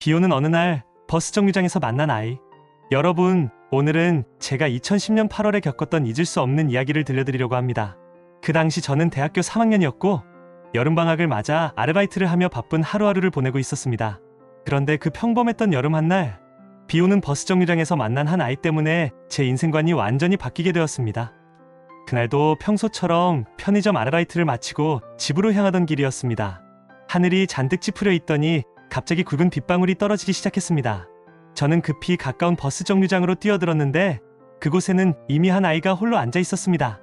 비 오는 어느 날 버스 정류장에서 만난 아이. 여러분, 오늘은 제가 2010년 8월에 겪었던 잊을 수 없는 이야기를 들려드리려고 합니다. 그 당시 저는 대학교 3학년이었고 여름방학을 맞아 아르바이트를 하며 바쁜 하루하루를 보내고 있었습니다. 그런데 그 평범했던 여름 한날, 비 오는 버스 정류장에서 만난 한 아이 때문에 제 인생관이 완전히 바뀌게 되었습니다. 그날도 평소처럼 편의점 아르바이트를 마치고 집으로 향하던 길이었습니다. 하늘이 잔뜩 찌푸려 있더니 갑자기 굵은 빗방울이 떨어지기 시작했습니다. 저는 급히 가까운 버스 정류장으로 뛰어들었는데 그곳에는 이미 한 아이가 홀로 앉아 있었습니다.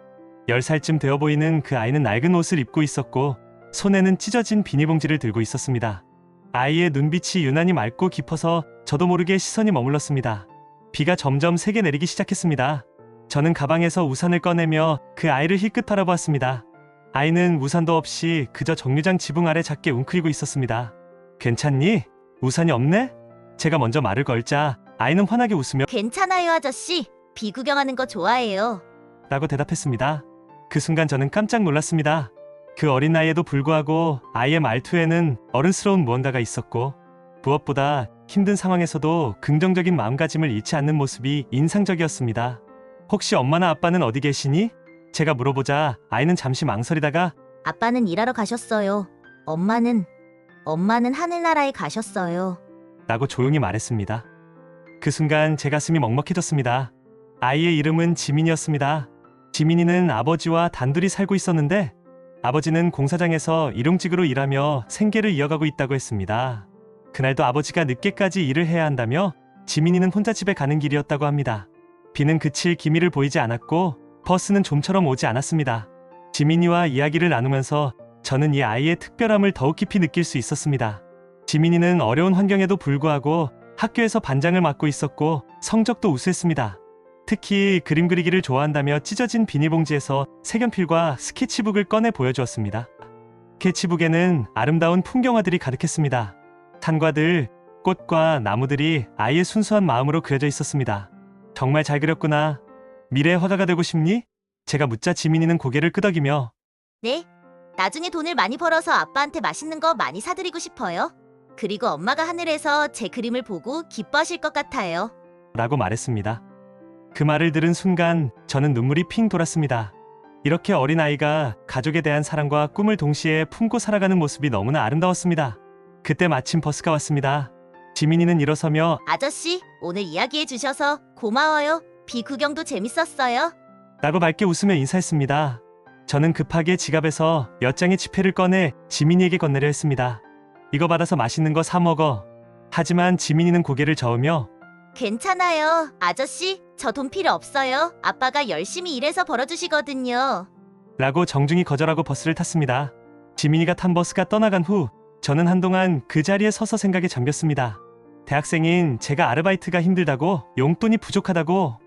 10살쯤 되어 보이는 그 아이는 낡은 옷을 입고 있었고 손에는 찢어진 비닐봉지를 들고 있었습니다. 아이의 눈빛이 유난히 맑고 깊어서 저도 모르게 시선이 머물렀습니다. 비가 점점 세게 내리기 시작했습니다. 저는 가방에서 우산을 꺼내며 그 아이를 힐끗 바라보았습니다. 아이는 우산도 없이 그저 정류장 지붕 아래 작게 웅크리고 있었습니다. 괜찮니? 우산이 없네? 제가 먼저 말을 걸자 아이는 환하게 웃으며 괜찮아요, 아저씨. 비 구경하는 거 좋아해요. 라고 대답했습니다. 그 순간 저는 깜짝 놀랐습니다. 그 어린 나이에도 불구하고 아이의 말투에는 어른스러운 무언가가 있었고 무엇보다 힘든 상황에서도 긍정적인 마음가짐을 잃지 않는 모습이 인상적이었습니다. 혹시 엄마나 아빠는 어디 계시니? 제가 물어보자 아이는 잠시 망설이다가 아빠는 일하러 가셨어요. 엄마는 하늘나라에 가셨어요. 라고 조용히 말했습니다. 그 순간 제 가슴이 먹먹해졌습니다. 아이의 이름은 지민이었습니다. 지민이는 아버지와 단둘이 살고 있었는데 아버지는 공사장에서 일용직으로 일하며 생계를 이어가고 있다고 했습니다. 그날도 아버지가 늦게까지 일을 해야 한다며 지민이는 혼자 집에 가는 길이었다고 합니다. 비는 그칠 기미를 보이지 않았고 버스는 좀처럼 오지 않았습니다. 지민이와 이야기를 나누면서 저는 이 아이의 특별함을 더욱 깊이 느낄 수 있었습니다. 지민이는 어려운 환경에도 불구하고 학교에서 반장을 맡고 있었고 성적도 우수했습니다. 특히 그림 그리기를 좋아한다며 찢어진 비닐봉지에서 색연필과 스케치북을 꺼내 보여주었습니다. 스케치북에는 아름다운 풍경화들이 가득했습니다. 산과들, 꽃과 나무들이 아이의 순수한 마음으로 그려져 있었습니다. 정말 잘 그렸구나. 미래의 화가가 되고 싶니? 제가 묻자 지민이는 고개를 끄덕이며 네? 나중에 돈을 많이 벌어서 아빠한테 맛있는 거 많이 사드리고 싶어요. 그리고 엄마가 하늘에서 제 그림을 보고 기뻐하실 것 같아요. 라고 말했습니다. 그 말을 들은 순간 저는 눈물이 핑 돌았습니다. 이렇게 어린아이가 가족에 대한 사랑과 꿈을 동시에 품고 살아가는 모습이 너무나 아름다웠습니다. 그때 마침 버스가 왔습니다. 지민이는 일어서며 아저씨, 오늘 이야기해 주셔서 고마워요. 비 구경도 재밌었어요. 라고 밝게 웃으며 인사했습니다. 저는 급하게 지갑에서 몇 장의 지폐를 꺼내 지민이에게 건네려 했습니다. 이거 받아서 맛있는 거 사 먹어. 하지만 지민이는 고개를 저으며 괜찮아요. 아저씨, 저 돈 필요 없어요. 아빠가 열심히 일해서 벌어주시거든요. 라고 정중히 거절하고 버스를 탔습니다. 지민이가 탄 버스가 떠나간 후 저는 한동안 그 자리에 서서 생각에 잠겼습니다. 대학생인 제가 아르바이트가 힘들다고 용돈이 부족하다고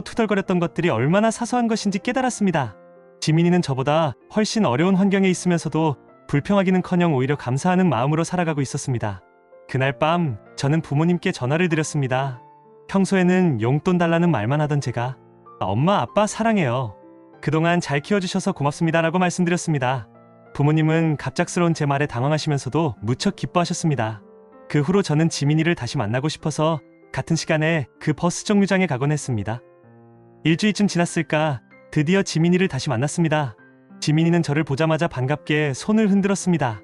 투덜거렸던 것들이 얼마나 사소한 것인지 깨달았습니다. 지민이는 저보다 훨씬 어려운 환경에 있으면서도 불평하기는커녕 오히려 감사하는 마음으로 살아가고 있었습니다. 그날 밤 저는 부모님께 전화를 드렸습니다. 평소에는 용돈 달라는 말만 하던 제가 엄마 아빠 사랑해요. 그동안 잘 키워주셔서 고맙습니다 라고 말씀드렸습니다. 부모님은 갑작스러운 제 말에 당황하시면서도 무척 기뻐하셨습니다. 그 후로 저는 지민이를 다시 만나고 싶어서 같은 시간에 그 버스 정류장에 가곤 했습니다. 일주일쯤 지났을까 드디어 지민이를 다시 만났습니다. 지민이는 저를 보자마자 반갑게 손을 흔들었습니다.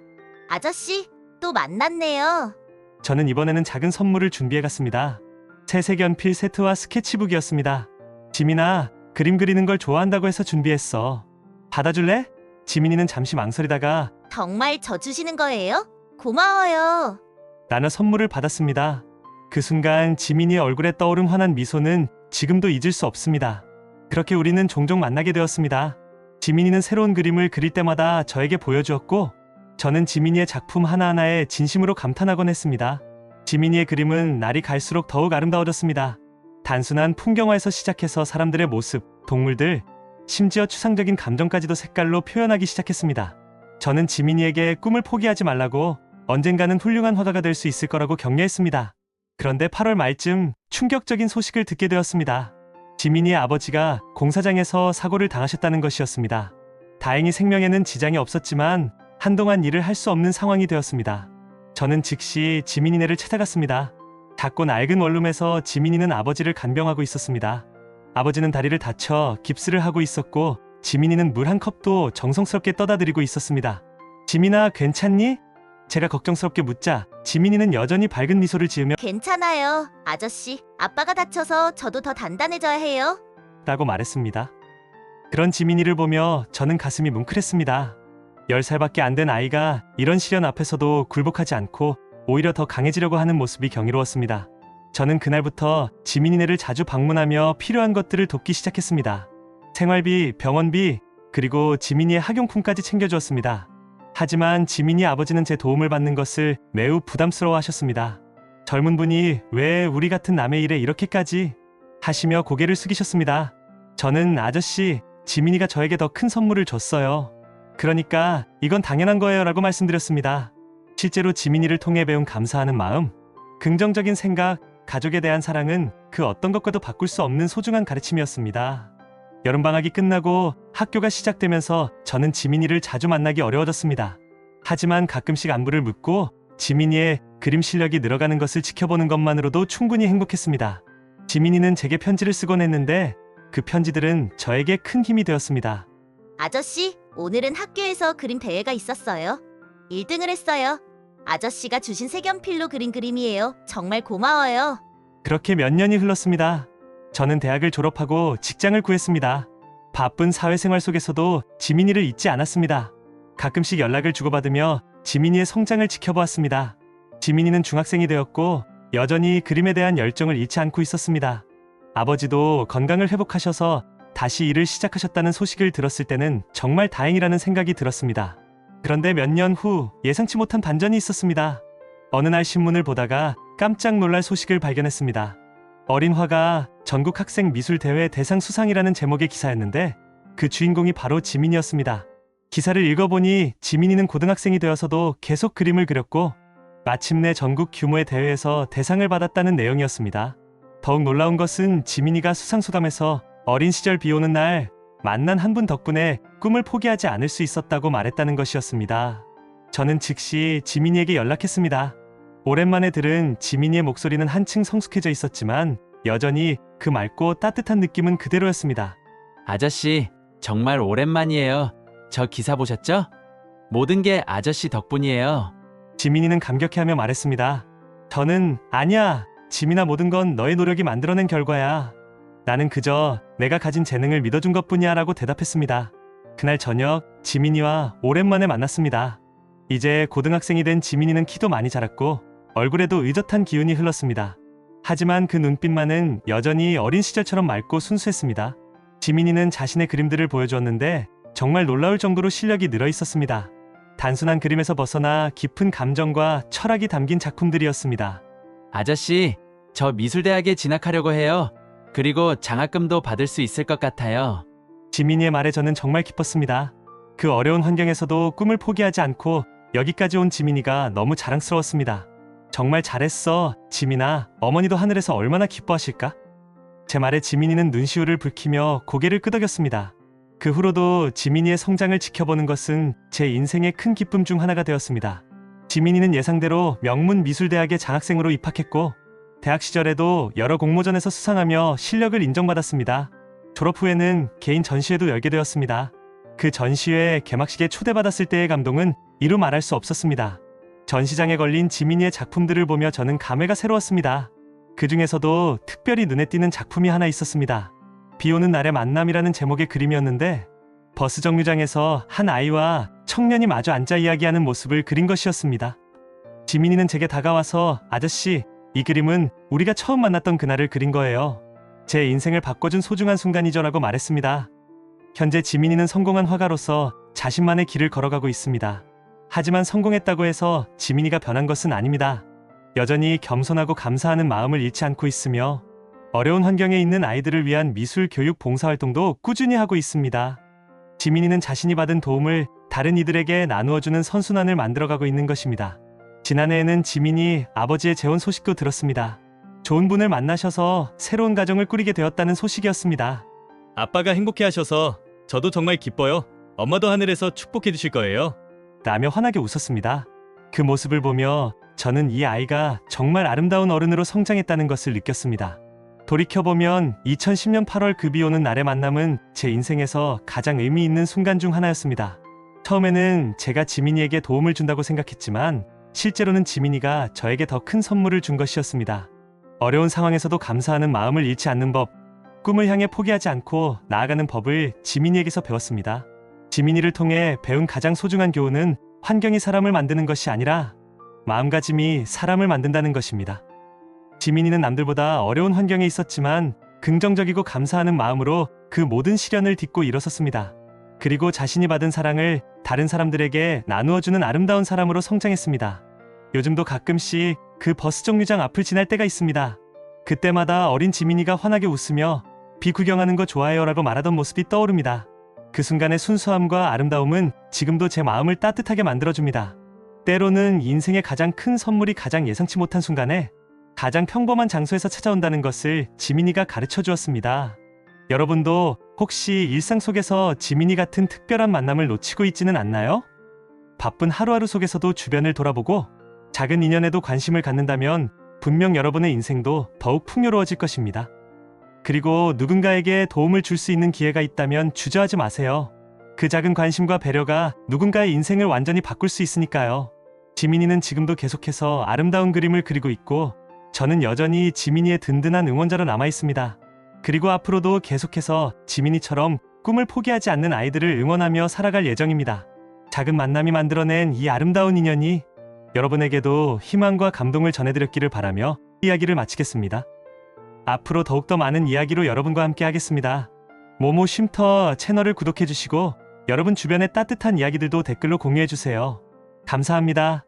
아저씨, 또 만났네요. 저는 이번에는 작은 선물을 준비해 갔습니다. 새 색연필 세트와 스케치북이었습니다. 지민아, 그림 그리는 걸 좋아한다고 해서 준비했어. 받아줄래? 지민이는 잠시 망설이다가 정말 저 주시는 거예요? 고마워요. 나눠 선물을 받았습니다. 그 순간 지민이의 얼굴에 떠오른 환한 미소는 지금도 잊을 수 없습니다. 그렇게 우리는 종종 만나게 되었습니다. 지민이는 새로운 그림을 그릴 때마다 저에게 보여주었고 저는 지민이의 작품 하나하나에 진심으로 감탄하곤 했습니다. 지민이의 그림은 날이 갈수록 더욱 아름다워졌습니다. 단순한 풍경화에서 시작해서 사람들의 모습, 동물들, 심지어 추상적인 감정까지도 색깔로 표현하기 시작했습니다. 저는 지민이에게 꿈을 포기하지 말라고 언젠가는 훌륭한 화가가 될 수 있을 거라고 격려했습니다. 그런데 8월 말쯤 충격적인 소식을 듣게 되었습니다. 지민이의 아버지가 공사장에서 사고를 당하셨다는 것이었습니다. 다행히 생명에는 지장이 없었지만 한동안 일을 할 수 없는 상황이 되었습니다. 저는 즉시 지민이네를 찾아갔습니다. 작고 낡은 원룸에서 지민이는 아버지를 간병하고 있었습니다. 아버지는 다리를 다쳐 깁스를 하고 있었고 지민이는 물 한 컵도 정성스럽게 떠다 드리고 있었습니다. 지민아, 괜찮니? 제가 걱정스럽게 묻자 지민이는 여전히 밝은 미소를 지으며 괜찮아요. 아저씨, 아빠가 다쳐서 저도 더 단단해져야 해요. 라고 말했습니다. 그런 지민이를 보며 저는 가슴이 뭉클했습니다. 10살밖에 안 된 아이가 이런 시련 앞에서도 굴복하지 않고 오히려 더 강해지려고 하는 모습이 경이로웠습니다. 저는 그날부터 지민이네를 자주 방문하며 필요한 것들을 돕기 시작했습니다. 생활비, 병원비, 그리고 지민이의 학용품까지 챙겨주었습니다. 하지만 지민이 아버지는 제 도움을 받는 것을 매우 부담스러워하셨습니다. 젊은 분이 왜 우리 같은 남의 일에 이렇게까지 하시며 고개를 숙이셨습니다. 저는 아저씨, 지민이가 저에게 더 큰 선물을 줬어요. 그러니까 이건 당연한 거예요 라고 말씀드렸습니다. 실제로 지민이를 통해 배운 감사하는 마음, 긍정적인 생각, 가족에 대한 사랑은 그 어떤 것과도 바꿀 수 없는 소중한 가르침이었습니다. 여름방학이 끝나고 학교가 시작되면서 저는 지민이를 자주 만나기 어려워졌습니다. 하지만 가끔씩 안부를 묻고 지민이의 그림 실력이 늘어가는 것을 지켜보는 것만으로도 충분히 행복했습니다. 지민이는 제게 편지를 쓰곤 했는데 그 편지들은 저에게 큰 힘이 되었습니다. 아저씨, 오늘은 학교에서 그림 대회가 있었어요. 1등을 했어요. 아저씨가 주신 색연필로 그린 그림이에요. 정말 고마워요. 그렇게 몇 년이 흘렀습니다. 저는 대학을 졸업하고 직장을 구했습니다. 바쁜 사회생활 속에서도 지민이를 잊지 않았습니다. 가끔씩 연락을 주고받으며 지민이의 성장을 지켜보았습니다. 지민이는 중학생이 되었고 여전히 그림에 대한 열정을 잃지 않고 있었습니다. 아버지도 건강을 회복하셔서 다시 일을 시작하셨다는 소식을 들었을 때는 정말 다행이라는 생각이 들었습니다. 그런데 몇 년 후 예상치 못한 반전이 있었습니다. 어느 날 신문을 보다가 깜짝 놀랄 소식을 발견했습니다. 어린 화가 전국 학생 미술 대회 대상 수상이라는 제목의 기사였는데 그 주인공이 바로 지민이었습니다. 기사를 읽어보니 지민이는 고등학생이 되어서도 계속 그림을 그렸고 마침내 전국 규모의 대회에서 대상을 받았다는 내용이었습니다. 더욱 놀라운 것은 지민이가 수상소감에서 어린 시절 비 오는 날 만난 한 분 덕분에 꿈을 포기하지 않을 수 있었다고 말했다는 것이었습니다. 저는 즉시 지민이에게 연락했습니다. 오랜만에 들은 지민이의 목소리는 한층 성숙해져 있었지만 여전히 그 맑고 따뜻한 느낌은 그대로였습니다. 아저씨, 정말 오랜만이에요. 저 기사 보셨죠? 모든 게 아저씨 덕분이에요. 지민이는 감격해하며 말했습니다. 저는 아니야. 지민아, 모든 건 너의 노력이 만들어낸 결과야. 나는 그저 내가 가진 재능을 믿어준 것뿐이야 라고 대답했습니다. 그날 저녁 지민이와 오랜만에 만났습니다. 이제 고등학생이 된 지민이는 키도 많이 자랐고 얼굴에도 의젓한 기운이 흘렀습니다. 하지만 그 눈빛만은 여전히 어린 시절처럼 맑고 순수했습니다. 지민이는 자신의 그림들을 보여주었는데 정말 놀라울 정도로 실력이 늘어 있었습니다. 단순한 그림에서 벗어나 깊은 감정과 철학이 담긴 작품들이었습니다. 아저씨, 저 미술대학에 진학하려고 해요. 그리고 장학금도 받을 수 있을 것 같아요. 지민이의 말에 저는 정말 기뻤습니다. 그 어려운 환경에서도 꿈을 포기하지 않고 여기까지 온 지민이가 너무 자랑스러웠습니다. 정말 잘했어, 지민아. 어머니도 하늘에서 얼마나 기뻐하실까? 제 말에 지민이는 눈시울을 붉히며 고개를 끄덕였습니다. 그 후로도 지민이의 성장을 지켜보는 것은 제 인생의 큰 기쁨 중 하나가 되었습니다. 지민이는 예상대로 명문미술대학에 장학생으로 입학했고 대학 시절에도 여러 공모전에서 수상하며 실력을 인정받았습니다. 졸업 후에는 개인 전시회도 열게 되었습니다. 그 전시회 개막식에 초대받았을 때의 감동은 이루 말할 수 없었습니다. 전시장에 걸린 지민이의 작품들을 보며 저는 감회가 새로웠습니다. 그 중에서도 특별히 눈에 띄는 작품이 하나 있었습니다. 비 오는 날의 만남이라는 제목의 그림이었는데 버스 정류장에서 한 아이와 청년이 마주 앉아 이야기하는 모습을 그린 것이었습니다. 지민이는 제게 다가와서 아저씨, 이 그림은 우리가 처음 만났던 그날을 그린 거예요. 제 인생을 바꿔준 소중한 순간이죠 라고 말했습니다. 현재 지민이는 성공한 화가로서 자신만의 길을 걸어가고 있습니다. 하지만 성공했다고 해서 지민이가 변한 것은 아닙니다. 여전히 겸손하고 감사하는 마음을 잃지 않고 있으며 어려운 환경에 있는 아이들을 위한 미술 교육 봉사활동도 꾸준히 하고 있습니다. 지민이는 자신이 받은 도움을 다른 이들에게 나누어주는 선순환을 만들어가고 있는 것입니다. 지난해에는 지민이 아버지의 재혼 소식도 들었습니다. 좋은 분을 만나셔서 새로운 가정을 꾸리게 되었다는 소식이었습니다. 아빠가 행복해하셔서 저도 정말 기뻐요. 엄마도 하늘에서 축복해 주실 거예요. 라며 환하게 웃었습니다. 그 모습을 보며 저는 이 아이가 정말 아름다운 어른으로 성장했다는 것을 느꼈습니다. 돌이켜보면 2010년 8월 그 비 오는 날의 만남은 제 인생에서 가장 의미 있는 순간 중 하나였습니다. 처음에는 제가 지민이에게 도움을 준다고 생각했지만 실제로는 지민이가 저에게 더 큰 선물을 준 것이었습니다. 어려운 상황에서도 감사하는 마음을 잃지 않는 법, 꿈을 향해 포기하지 않고 나아가는 법을 지민이에게서 배웠습니다. 지민이를 통해 배운 가장 소중한 교훈은 환경이 사람을 만드는 것이 아니라 마음가짐이 사람을 만든다는 것입니다. 지민이는 남들보다 어려운 환경에 있었지만 긍정적이고 감사하는 마음으로 그 모든 시련을 딛고 일어섰습니다. 그리고 자신이 받은 사랑을 다른 사람들에게 나누어주는 아름다운 사람으로 성장했습니다. 요즘도 가끔씩 그 버스 정류장 앞을 지날 때가 있습니다. 그때마다 어린 지민이가 환하게 웃으며 비 구경하는 거 좋아해요 라고 말하던 모습이 떠오릅니다. 그 순간의 순수함과 아름다움은 지금도 제 마음을 따뜻하게 만들어줍니다. 때로는 인생의 가장 큰 선물이 가장 예상치 못한 순간에 가장 평범한 장소에서 찾아온다는 것을 지민이가 가르쳐 주었습니다. 여러분도 혹시 일상 속에서 지민이 같은 특별한 만남을 놓치고 있지는 않나요? 바쁜 하루하루 속에서도 주변을 돌아보고 작은 인연에도 관심을 갖는다면 분명 여러분의 인생도 더욱 풍요로워질 것입니다. 그리고 누군가에게 도움을 줄 수 있는 기회가 있다면 주저하지 마세요. 그 작은 관심과 배려가 누군가의 인생을 완전히 바꿀 수 있으니까요. 지민이는 지금도 계속해서 아름다운 그림을 그리고 있고 저는 여전히 지민이의 든든한 응원자로 남아 있습니다. 그리고 앞으로도 계속해서 지민이처럼 꿈을 포기하지 않는 아이들을 응원하며 살아갈 예정입니다. 작은 만남이 만들어낸 이 아름다운 인연이 여러분에게도 희망과 감동을 전해드렸기를 바라며 이야기를 마치겠습니다. 앞으로 더욱더 많은 이야기로 여러분과 함께 하겠습니다. 모모 쉼터 채널을 구독해주시고 여러분 주변의 따뜻한 이야기들도 댓글로 공유해주세요. 감사합니다.